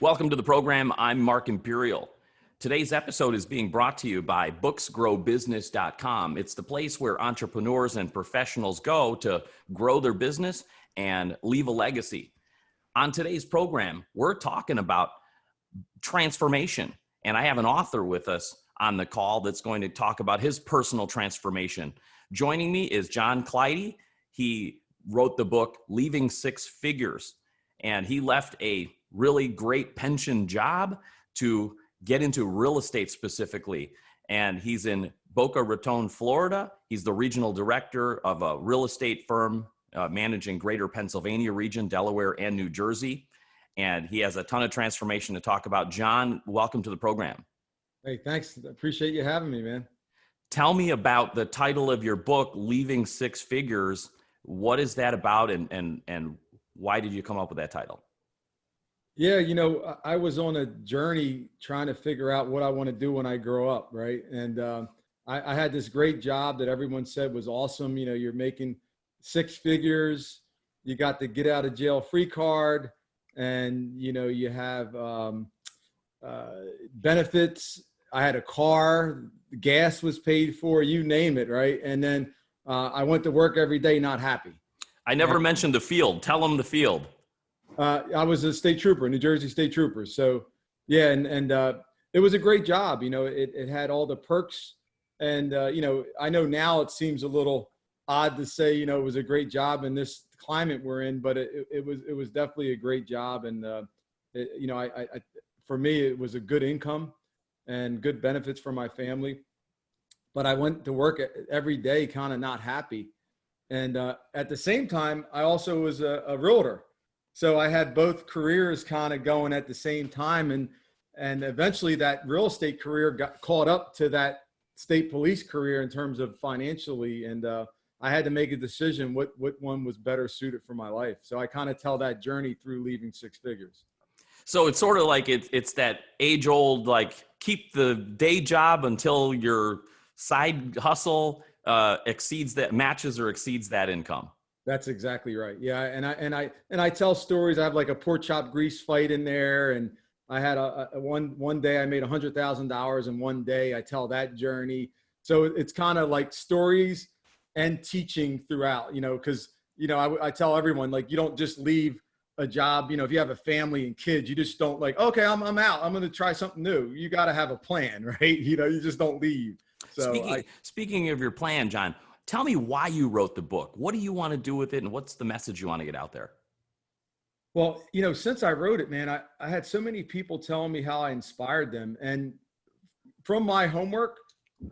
Welcome to the program. I'm Mark Imperial. Today's episode is being brought to you by booksgrowbusiness.com. It's the place where entrepreneurs and professionals go to grow their business and leave a legacy. On today's program, we're talking about transformation, and I have an author with us on the call that's going to talk about his personal transformation. Joining me is John Clidy. He wrote the book Leaving Six Figures, and he left a really great pension job to get into real estate specifically. And he's in Boca Raton, Florida. He's the regional director of a real estate firm managing greater Pennsylvania region, Delaware, and New Jersey. And he has a ton of transformation to talk about. John, welcome to the program. Hey, thanks. Appreciate you having me, man. Tell me about the title of your book, Leaving Six Figures. What is that about, and why did you come up with that title? Yeah, I was on a journey trying to figure out what I want to do when I grow up, right? And I had this great job that everyone said was awesome. You're making six figures, you got the get out of jail free card, and you have benefits. I had a car, gas was paid for, you name it, right? And then I went to work every day not happy. I never mentioned the field. Tell them the field. I was a state trooper, New Jersey state trooper. So yeah, and it was a great job. It had all the perks, and I know now it seems a little odd to say, it was a great job in this climate we're in, but it was definitely a great job. And for me, it was a good income and good benefits for my family. But I went to work every day kind of not happy. And at the same time, I also was a realtor. So I had both careers kind of going at the same time. And eventually that real estate career got caught up to that state police career in terms of financially. And I had to make a decision what one was better suited for my life. So I kind of tell that journey through Leaving Six Figures. So it's sort of like it's that age old, like, keep the day job until your side hustle matches or exceeds that income. That's exactly right. Yeah. And I tell stories. I have like a pork chop grease fight in there. And I had one day I made $100,000 in one day. I tell that journey. So it's kind of like stories and teaching throughout, cause I tell everyone, like, you don't just leave a job. If you have a family and kids, you just don't like, okay, I'm out. I'm going to try something new. You got to have a plan, right? You just don't leave. So speaking of your plan, John, tell me why you wrote the book. What do you want to do with it, and what's the message you want to get out there? Well, since I wrote it, man, I had so many people telling me how I inspired them. And from my homework,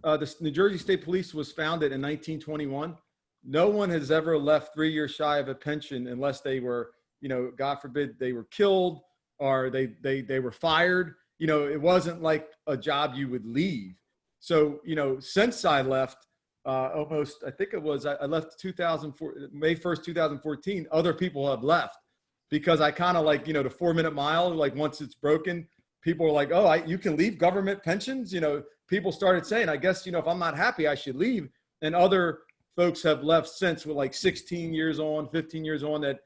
the New Jersey State Police was founded in 1921. No one has ever left 3 years shy of a pension unless they were, God forbid, they were killed or they were fired. It wasn't like a job you would leave. So, since I left, almost, I think it was, I left May 1st, 2014, other people have left because I kind of like, the 4-minute mile, like once it's broken, people are like, oh, you can leave government pensions. People started saying, I guess, if I'm not happy, I should leave. And other folks have left since with like 16 years on, 15 years on that,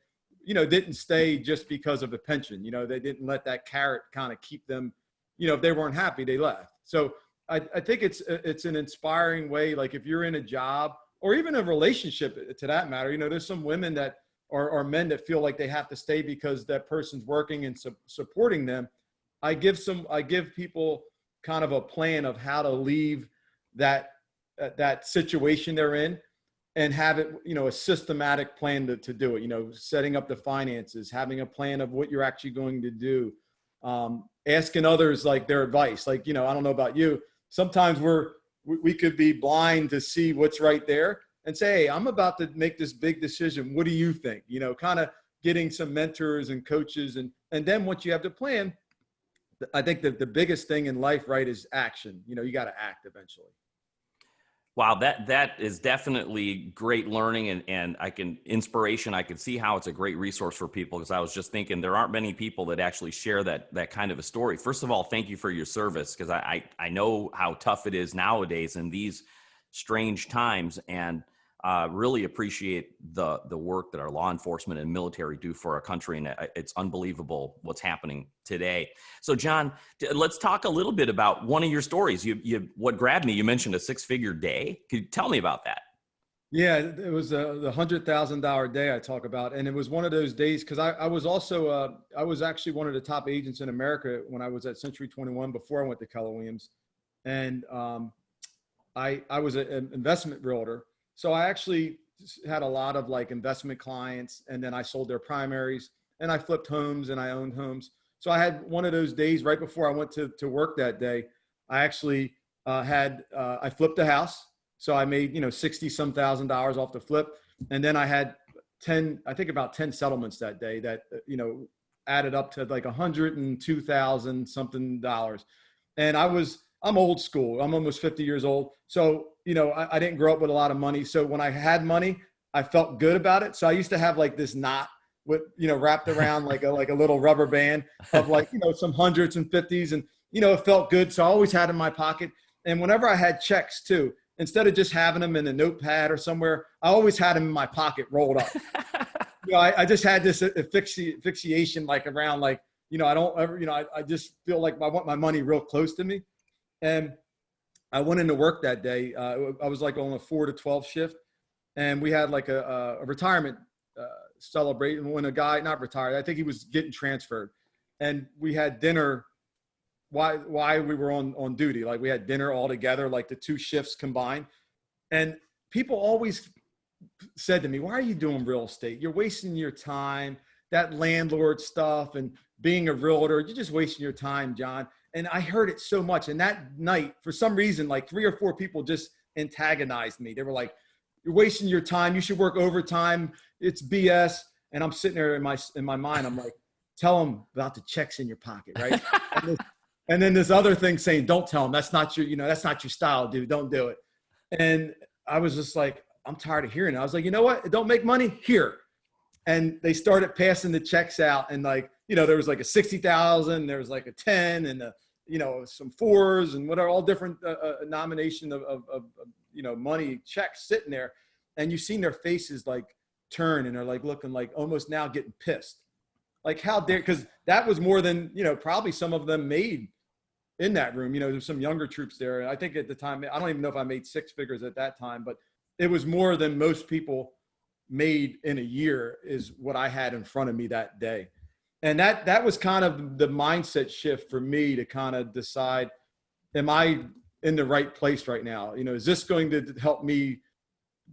didn't stay just because of the pension. They didn't let that carrot kind of keep them, if they weren't happy, they left. So I think it's an inspiring way. Like if you're in a job or even a relationship to that matter, there's some women that are men that feel like they have to stay because that person's working and supporting them. I give people kind of a plan of how to leave that situation they're in and have it, a systematic plan to do it, setting up the finances, having a plan of what you're actually going to do, asking others like their advice. Like, I don't know about you. Sometimes we could be blind to see what's right there and say, hey, I'm about to make this big decision. What do you think? Kind of getting some mentors and coaches. And then once you have the plan, I think that the biggest thing in life, right, is action. You got to act eventually. Wow, that is definitely great learning and inspiration. I can see how it's a great resource for people, because I was just thinking there aren't many people that actually share that kind of a story. First of all, thank you for your service, because I know how tough it is nowadays in these strange times. And Really appreciate the work that our law enforcement and military do for our country, and it's unbelievable what's happening today. So, John, let's talk a little bit about one of your stories. What grabbed me, you mentioned a six-figure day. Could you tell me about that? Yeah, it was the $100,000 day I talk about, and it was one of those days because I was also I was actually one of the top agents in America when I was at Century 21 before I went to Keller Williams, and I was an investment realtor, so I actually had a lot of like investment clients, and then I sold their primaries, and I flipped homes, and I owned homes. So I had one of those days right before I went to work that day. I actually I flipped a house. So I made, 60 some $1,000s off the flip. And then I had about 10 settlements that day that, added up to like 102,000 something dollars. And I'm old school. I'm almost 50 years old. So, I didn't grow up with a lot of money. So when I had money, I felt good about it. So I used to have like this knot with, wrapped around like a little rubber band of like, some hundreds and fifties, and, it felt good. So I always had in my pocket. And whenever I had checks too, instead of just having them in a notepad or somewhere, I always had them in my pocket rolled up. I just had this asphyxiation like around like, I don't ever, I just feel like I want my money real close to me. And I went into work that day. I was like on a 4 to 12 shift, and we had like a retirement celebration when a guy, not retired, I think he was getting transferred. And we had dinner why we were on duty. Like we had dinner all together, like the two shifts combined. And people always said to me, why are you doing real estate? You're wasting your time, that landlord stuff and being a realtor. You're just wasting your time, John. And I heard it so much. And that night, for some reason, like 3 or 4 people just antagonized me. They were like, you're wasting your time. You should work overtime. It's BS. And I'm sitting there in my mind, I'm like, tell them about the checks in your pocket, right? And then this other thing saying, don't tell them, that's not your style, dude. Don't do it. And I was just like, I'm tired of hearing it. I was like, you know what? It don't make money here. And they started passing the checks out, and like, there was like a 60,000, there was like a 10 and some 4s and whatever, all different nomination of money checks sitting there. And you've seen their faces like turn, and they're like looking like almost now getting pissed. Like how dare, because that was more than, probably some of them made in that room. There's some younger troops there. I think at the time, I don't even know if I made 6 figures at that time, but it was more than most people made in a year is what I had in front of me that day. And that was kind of the mindset shift for me to kind of decide, am I in the right place right now? Is this going to help me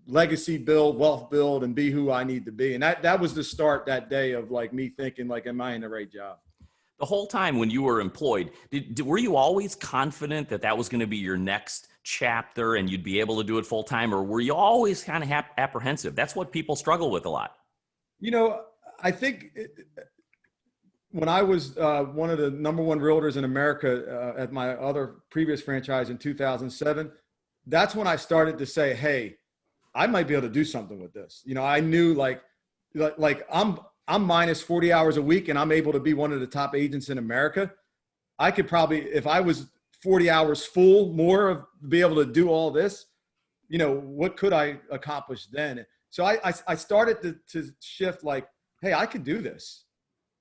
legacy build, wealth build, and be who I need to be? And that was the start that day of like me thinking like, am I in the right job? The whole time when you were employed, were you always confident that was going to be your next chapter and you'd be able to do it full time, or were you always kind of apprehensive? That's what people struggle with a lot. I think when I was one of the number 1 realtors in America at my other previous franchise in 2007, that's when I started to say, hey, I might be able to do something with this. I knew like I'm minus 40 hours a week and I'm able to be one of the top agents in America. I could probably, if I was 40 hours full more of be able to do all this, what could I accomplish then? So I started to shift like, hey, I could do this.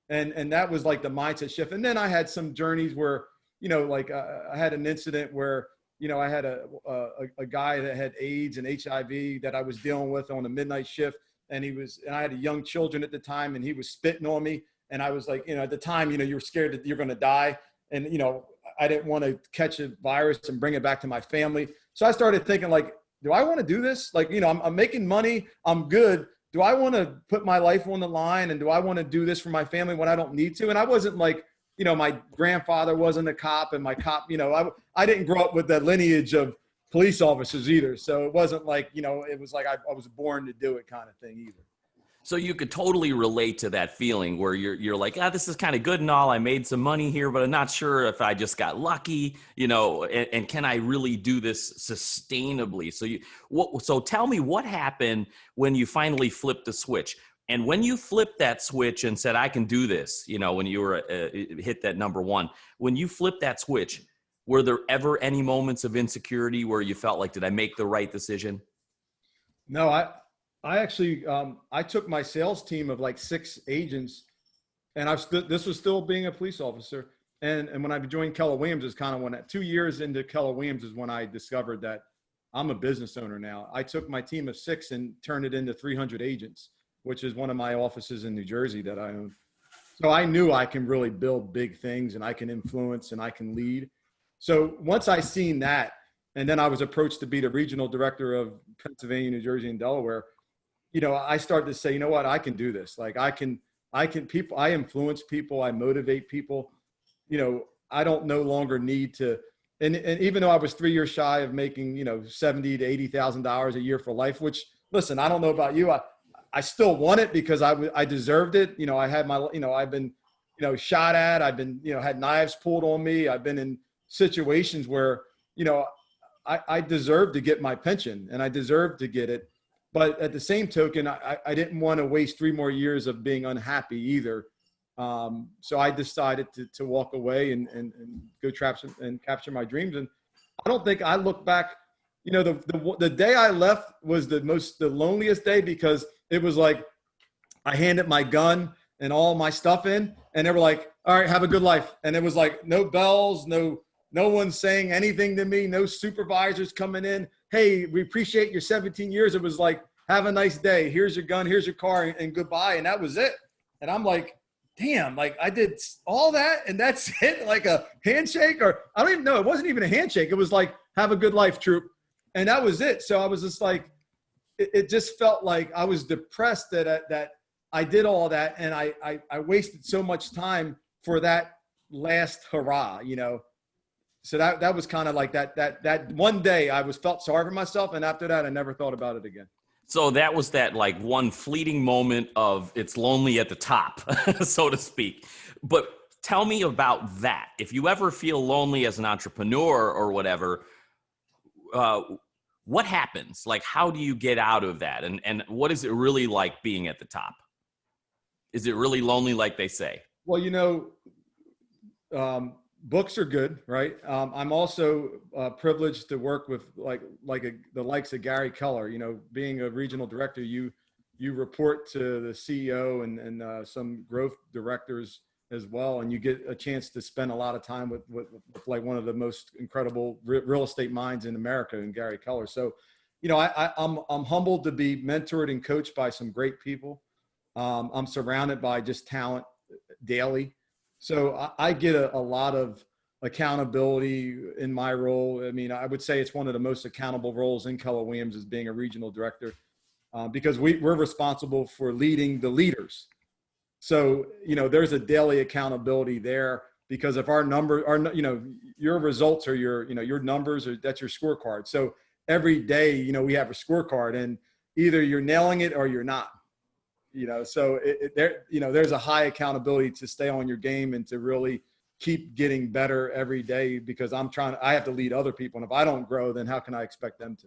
And that was like the mindset shift. And then I had some journeys where, like I had an incident where, I had a guy that had AIDS and HIV that I was dealing with on a midnight shift. And I had young children at the time, and he was spitting on me. And I was like, at the time, you're scared that you're going to die. And, I didn't want to catch a virus and bring it back to my family. So I started thinking like, do I want to do this? Like, I'm making money. I'm good. Do I want to put my life on the line? And do I want to do this for my family when I don't need to? And I wasn't like, my grandfather wasn't a cop, and my cop, I didn't grow up with that lineage of police officers either. So it wasn't like, it was like I was born to do it kind of thing either. So you could totally relate to that feeling where you're like, this is kind of good and all. I made some money here, but I'm not sure if I just got lucky, and can I really do this sustainably? So tell me what happened when you finally flipped the switch. And when you flipped that switch and said, I can do this, when you were hit that number 1, when you flipped that switch, were there ever any moments of insecurity where you felt like, did I make the right decision? No, I actually, I took my sales team of like 6 agents, and this was still being a police officer. And when I joined Keller Williams is kind of when 2 years into Keller Williams is when I discovered that I'm a business owner now. I took my team of 6 and turned it into 300 agents, which is one of my offices in New Jersey that I own. So I knew I can really build big things and I can influence and I can lead. So once I seen that, and then I was approached to be the regional director of Pennsylvania, New Jersey, and Delaware, I started to say, you know what, I can do this. Like I influence people, I motivate people. I don't no longer need to, and even though I was 3 years shy of making, $70,000 to $80,000 a year for life, which, listen, I don't know about you. I still want it because I deserved it. I had I've been, shot at, I've been, had knives pulled on me. I've been in situations where, I deserved to get my pension and I deserved to get it. But at the same token, I didn't want to waste 3 more years of being unhappy either. So I decided to walk away and go capture my dreams. And I don't think I look back, the day I left was the loneliest day, because it was like I handed my gun and all my stuff in, and they were like, all right, have a good life. And it was like no bells, no one saying anything to me, no supervisors coming in. Hey, we appreciate your 17 years. It was like, have a nice day. Here's your gun, here's your car, and goodbye. And that was it. And I'm like, damn, like I did all that and that's it, like a handshake, or I don't even know. It wasn't even a handshake. It was like, have a good life, troop. And that was it. So I was just like, it just felt like I was depressed that I did all that. And I wasted so much time for that last hurrah, So that was kind of like that one day I felt sorry for myself. And after that, I never thought about it again. So that was that like one fleeting moment of it's lonely at the top, so to speak. But tell me about that. If you ever feel lonely as an entrepreneur or whatever, what happens? Like, how do you get out of that? And what is it really like being at the top? Is it really lonely like they say? Well, books are good, right? I'm also privileged to work with the likes of Gary Keller. Being a regional director, you report to the CEO and some growth directors as well, and you get a chance to spend a lot of time with like one of the most incredible real estate minds in America, in Gary Keller. So, I'm humbled to be mentored and coached by some great people. I'm surrounded by just talent daily. So I get a lot of accountability in my role. I mean, I would say it's one of the most accountable roles in Keller Williams as being a regional director, because we're responsible for leading the leaders. So, there's a daily accountability there, because if our numbers are, your results are your numbers, or that's your scorecard. So every day, we have a scorecard, and either you're nailing it or you're not. So there's a high accountability to stay on your game and to really keep getting better every day, because I have to lead other people. And if I don't grow, then how can I expect them to?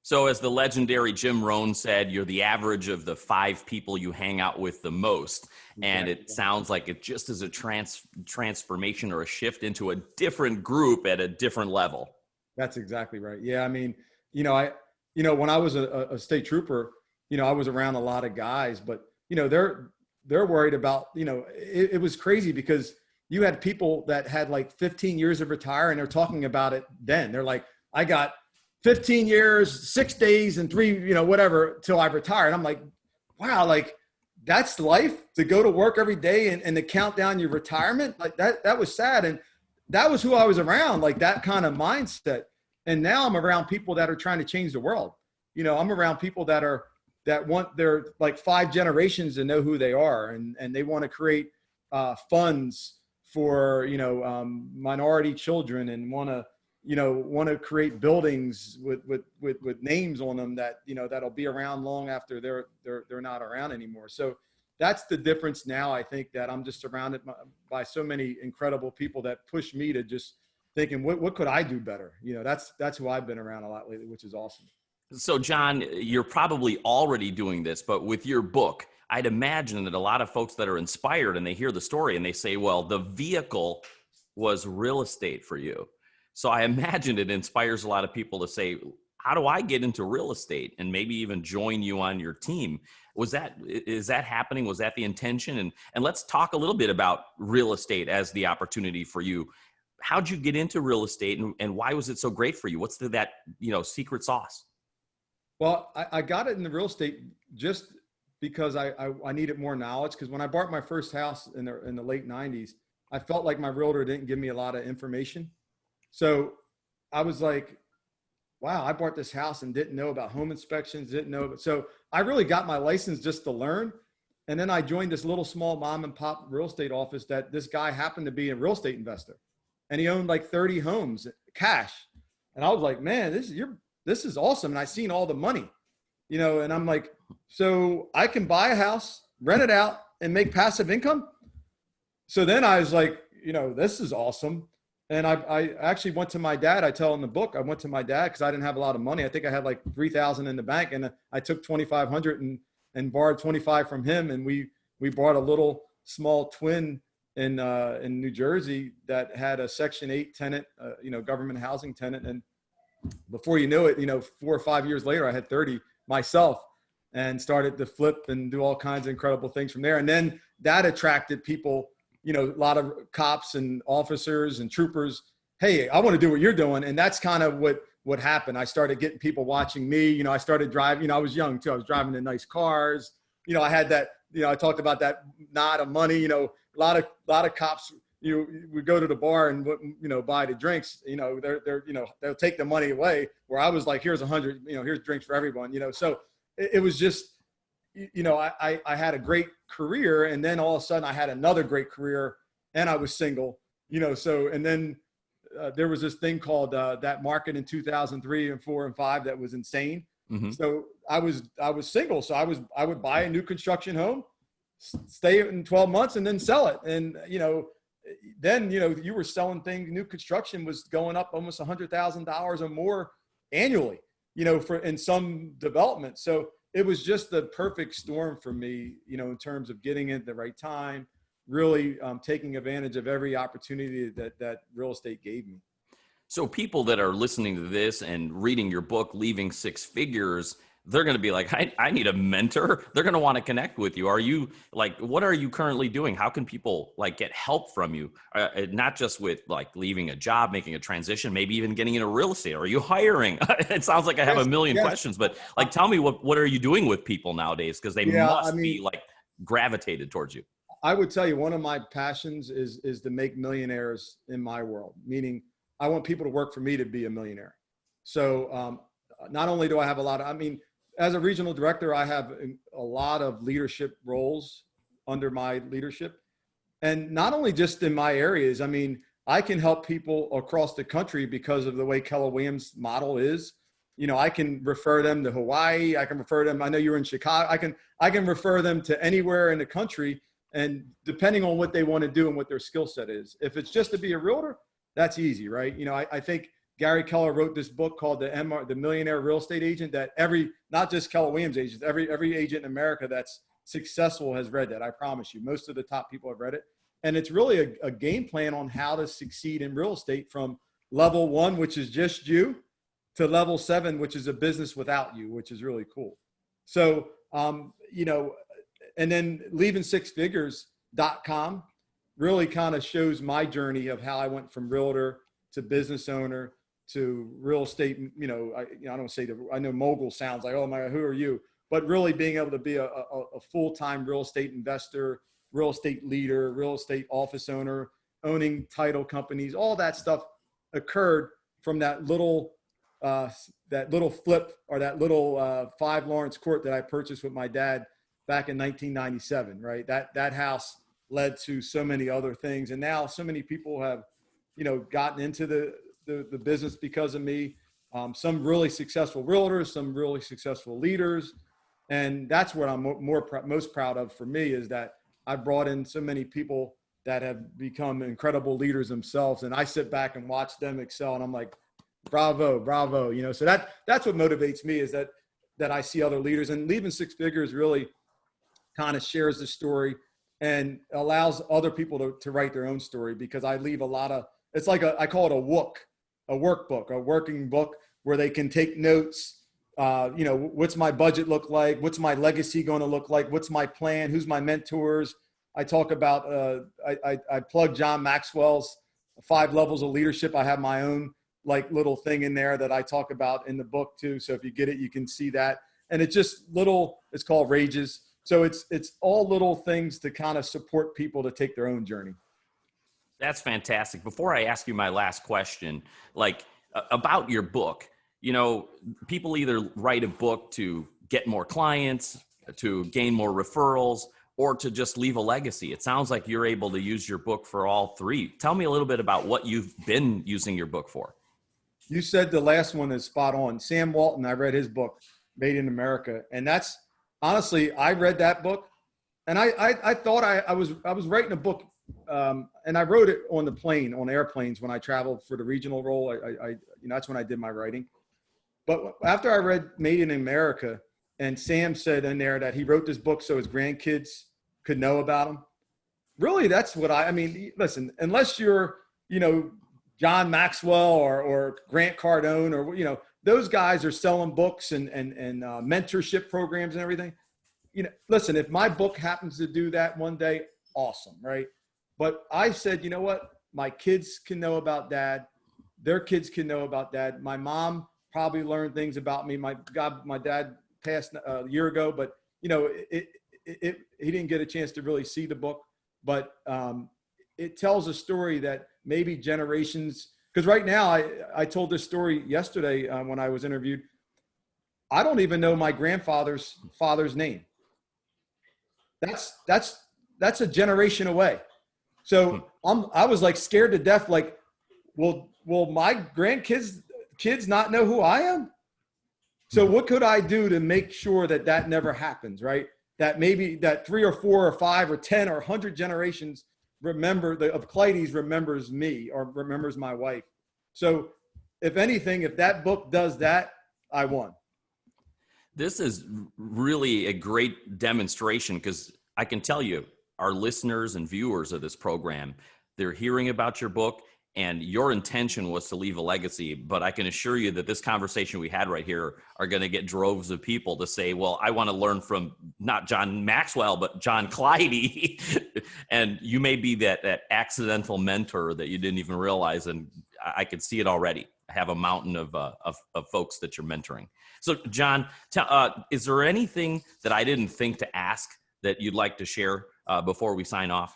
So as the legendary Jim Rohn said, you're the average of the 5 people you hang out with the most. And it sounds like it just is a transformation or a shift into a different group at a different level. That's exactly right. Yeah. I mean, when I was a state trooper, I was around a lot of guys, but, they're worried about, it was crazy, because you had people that had like 15 years of retire, and they're talking about it then. They're like, I got 15 years, 6 days, and 3, whatever, till I retire. And I'm like, wow, like that's life, to go to work every day and to count down your retirement. Like that was sad. And that was who I was around, like that kind of mindset. And now I'm around people that are trying to change the world. I'm around people that want their like 5 generations to know who they are, and they want to create funds for minority children, and want to create buildings with names on them that that'll be around long after they're not around anymore. So that's the difference now. I think that I'm just surrounded by so many incredible people that push me to just thinking, what could I do better? That's who I've been around a lot lately, which is awesome. So, John, you're probably already doing this, but with your book, I'd imagine that a lot of folks that are inspired and they hear the story and they say, well, the vehicle was real estate for you. So I imagine it inspires a lot of people to say, how do I get into real estate and maybe even join you on your team? Is that happening? Was that the intention? And let's talk a little bit about real estate as the opportunity for you. How'd you get into real estate, and why was it so great for you? What's that, secret sauce? Well, I got it in the real estate just because I needed more knowledge. Because when I bought my first house in the late 90s, I felt like my realtor didn't give me a lot of information. So I was like, wow, I bought this house and didn't know about home inspections, didn't know. So I really got my license just to learn. And then I joined this little small mom and pop real estate office that this guy happened to be a real estate investor. And he owned like 30 homes cash. And I was like, man, this is awesome. And I seen all the money, and I'm like, so I can buy a house, rent it out, and make passive income. So then I was like, this is awesome. And I actually went to my dad. I tell in the book, I went to my dad because I didn't have a lot of money. I think I had like 3,000 in the bank, and I took 2,500 and borrowed 25 from him. And we bought a little small twin in New Jersey that had a Section 8 tenant, government housing tenant. And before you know it, 4 or 5 years later, I had 30 myself and started to flip and do all kinds of incredible things from there. And then that attracted people, a lot of cops and officers and troopers. Hey, I want to do what you're doing. And that's kind of what happened. I started getting people watching me. I started driving, I was young too. I was driving in nice cars. I had that, I talked about that knot of money, a lot of cops, we go to the bar and, buy the drinks, they'll take the money away, where I was like, here's 100, here's drinks for everyone, so it was just, I had a great career, and then all of a sudden I had another great career, and I was single, so, and then there was this thing called that market in 2003 and 4 and 5 that was insane. Mm-hmm. So I was single. So I would buy a new construction home, stay in 12 months, and then sell it. And, then, you were selling things, new construction was going up almost $100,000 or more annually, in some development. So it was just the perfect storm for me, in terms of getting in at the right time, really taking advantage of every opportunity that real estate gave me. So people that are listening to this and reading your book, Leaving Six Figures, they're going to be like, I need a mentor. They're going to want to connect with you. Are you what are you currently doing? How can people get help from you? Not just with leaving a job, making a transition, maybe even getting into real estate. Are you hiring? It sounds like I have a million questions, but tell me what are you doing with people nowadays? Because they must be gravitated towards you. I would tell you, one of my passions is to make millionaires in my world, meaning I want people to work for me to be a millionaire. So not only do I have as a regional director, I have a lot of leadership roles under my leadership. And not only just in my areas, I can help people across the country because of the way Keller Williams model is. I can refer them to Hawaii. I can refer them. I know you're in Chicago. I can refer them to anywhere in the country. And depending on what they want to do and what their skill set is. If it's just to be a realtor, that's easy, right? I think Gary Keller wrote this book called the Millionaire Real Estate Agent, that not just Keller Williams agents, every agent in America that's successful has read that. I promise you, most of the top people have read it. And it's really a game plan on how to succeed in real estate from level 1, which is just you, to level 7, which is a business without you, which is really cool. So, and then leavingsixfigures.com really kind of shows my journey of how I went from realtor to business owner to real estate. I don't say I know mogul sounds like, oh my God, who are you? But really being able to be a full-time real estate investor, real estate leader, real estate office owner, owning title companies, all that stuff occurred from that little flip, or that little 5 Lawrence Court that I purchased with my dad back in 1997, right? That house led to so many other things. And now so many people have, gotten into the business because of me. Some really successful realtors, some really successful leaders. And that's what I'm most proud of for me, is that I brought in so many people that have become incredible leaders themselves. And I sit back and watch them excel, and I'm like, bravo, bravo. So that's what motivates me, is that I see other leaders. And Leaving Six Figures really kind of shares the story and allows other people to write their own story, because I leave a lot of, it's like I call it a workbook, a working book where they can take notes. What's my budget look like? What's my legacy going to look like? What's my plan? Who's my mentors? I talk about, I plug John Maxwell's 5 levels of leadership. I have my own like little thing in there that I talk about in the book too. So if you get it, you can see that. And it's just it's called Rages. So it's all little things to kind of support people to take their own journey. That's fantastic. Before I ask you my last question, like about your book, people either write a book to get more clients, to gain more referrals, or to just leave a legacy. It sounds like you're able to use your book for all 3. Tell me a little bit about what you've been using your book for. You said the last one is spot on. Sam Walton, I read his book, Made in America. And that's honestly, I read that book and I thought I was writing a book. And I wrote it on the plane, on airplanes when I traveled for the regional role. That's when I did my writing. But after I read Made in America, and Sam said in there that he wrote this book so his grandkids could know about him. Really, that's what I mean, listen, unless you're, John Maxwell or Grant Cardone or, those guys are selling books and mentorship programs and everything. Listen, if my book happens to do that one day, awesome, right? But I said, you know what? My kids can know about Dad. Their kids can know about Dad. My mom probably learned things about me. My dad passed a year ago, but he didn't get a chance to really see the book. But it tells a story that maybe generations, because right now I told this story yesterday when I was interviewed. I don't even know my grandfather's father's name. That's a generation away. So I was like scared to death. Like, will my grandkids not know who I am? So what could I do to make sure that never happens, right? That maybe that 3 or 4 or 5 or 10 or 100 generations of Clidy's remembers me or remembers my wife. So if anything, if that book does that, I won. This is really a great demonstration because I can tell you, our listeners and viewers of this program, they're hearing about your book and your intention was to leave a legacy. But I can assure you that this conversation we had right here are going to get droves of people to say, well, I want to learn from not John Maxwell, but John Clidy. And you may be that accidental mentor that you didn't even realize. And I could see it already. I have a mountain of folks that you're mentoring. So John, is there anything that I didn't think to ask that you'd like to share before we sign off?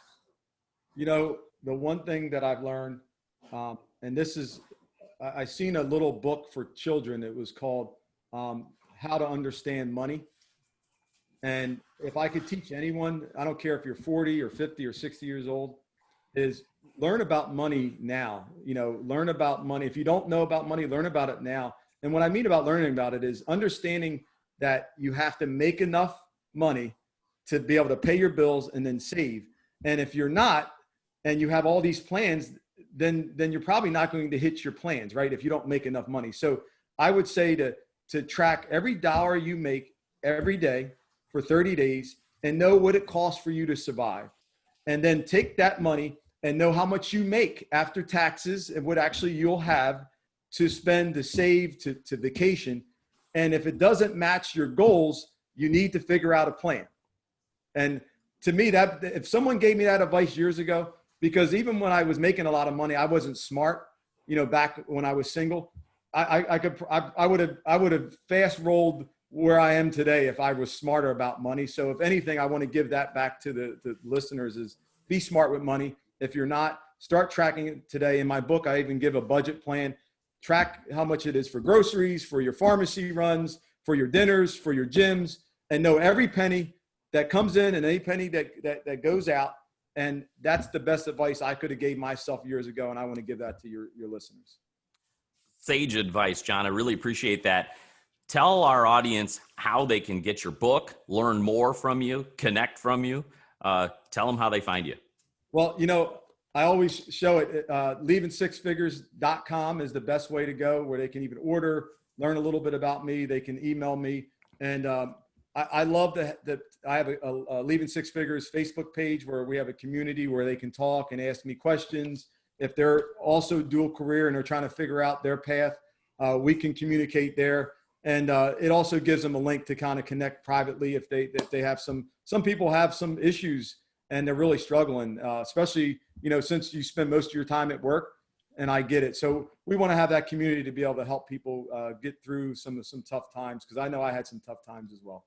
The one thing that I've learned, and this is, I seen a little book for children. It was called How to Understand Money. And if I could teach anyone, I don't care if you're 40 or 50 or 60 years old, is learn about money now. Learn about money. If you don't know about money, learn about it now. And what I mean about learning about it is understanding that you have to make enough money to be able to pay your bills and then save. And if you're not, and you have all these plans, then you're probably not going to hit your plans, right? If you don't make enough money. So I would say to track every dollar you make every day for 30 days and know what it costs for you to survive. And then take that money and know how much you make after taxes and what actually you'll have to spend, to save, to vacation. And if it doesn't match your goals, you need to figure out a plan. And to me, that if someone gave me that advice years ago, because even when I was making a lot of money, I wasn't smart, back when I was single, I would have fast rolled where I am today if I was smarter about money. So if anything, I want to give that back to the listeners is be smart with money. If you're not, start tracking it today. In my book, I even give a budget plan. Track how much it is for groceries, for your pharmacy runs, for your dinners, for your gyms, and know every penny that comes in and any penny that goes out. And that's the best advice I could have gave myself years ago. And I want to give that to your listeners. Sage advice, John. I really appreciate that. Tell our audience how they can get your book, learn more from you, connect from you. Tell them how they find you. Well, I always show it. Leavingsixfigures.com is the best way to go, where they can even order, learn a little bit about me. They can email me. And I love that I have a Leaving Six Figures Facebook page where we have a community where they can talk and ask me questions. If they're also dual career and they're trying to figure out their path, we can communicate there. And it also gives them a link to kind of connect privately if they have some people have some issues and they're really struggling, especially, since you spend most of your time at work, and I get it. So we want to have that community to be able to help people get through some tough times, because I know I had some tough times as well.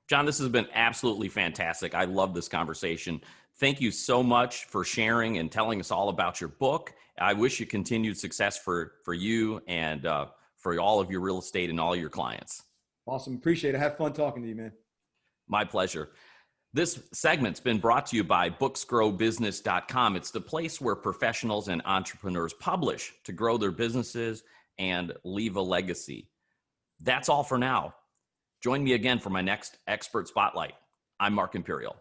John, this has been absolutely fantastic. I love this conversation. Thank you so much for sharing and telling us all about your book. I wish you continued success for you and for all of your real estate and all your clients. Awesome. Appreciate it. Have fun talking to you, man. My pleasure. This segment's been brought to you by booksgrowbusiness.com. It's the place where professionals and entrepreneurs publish to grow their businesses and leave a legacy. That's all for now. Join me again for my next Expert Spotlight. I'm Mark Imperial.